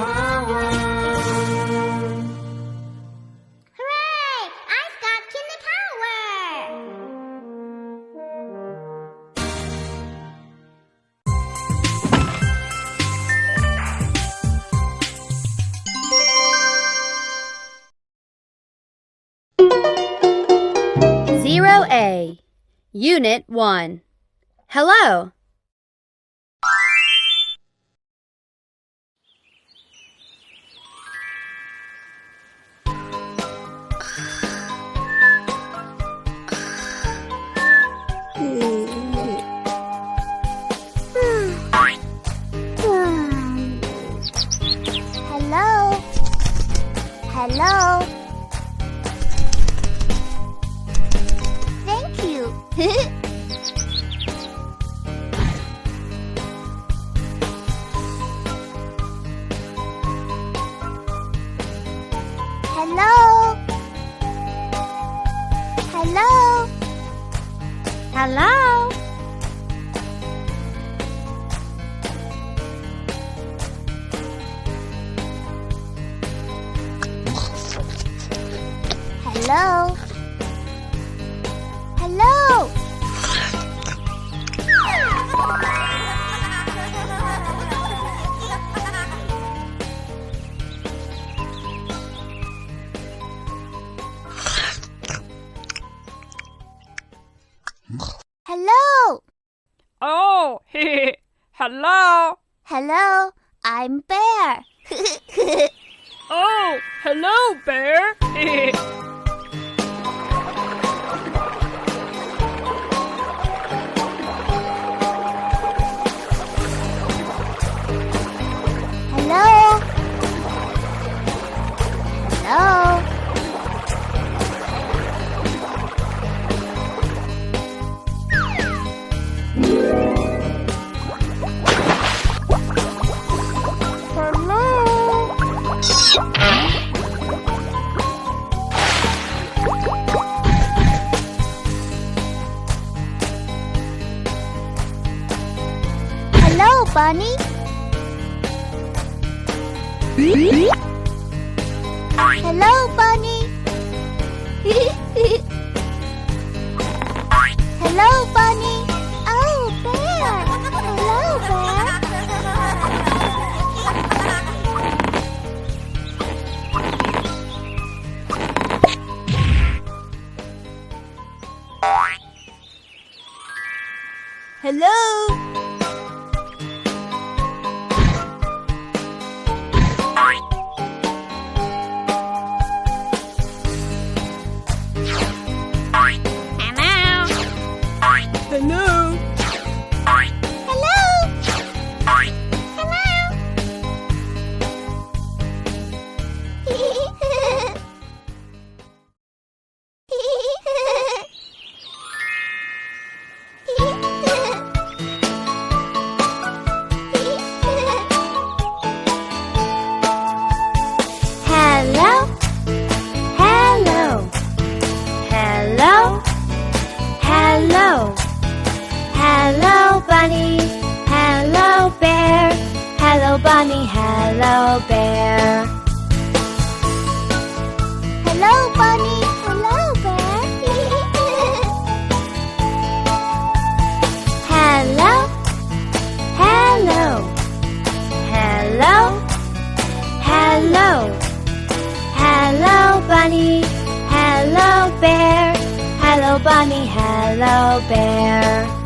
power. Hooray! I've got kinder power. 0A, Unit 1. Hello. Hello? Hello? Thank you. Hello? Hello? Hello. Hello? Hello? Hello? Oh, hello. Hello? I'm Bear. Oh, hello, Bear. Hello? Hello? Hello, Bunny. Hello, Bunny. Hello, Bunny. Oh, Bear. Hello, Bear. Hello. Hello. Hello, Bunny. Hello, Bear. Hello, Bunny. Hello, Bear. Hello, Bunny. Hello, Bear. Hello. Hello. Hello. Hello. Hello, Bunny. Hello, Bear. Hello, Bunny. Hello, Bear.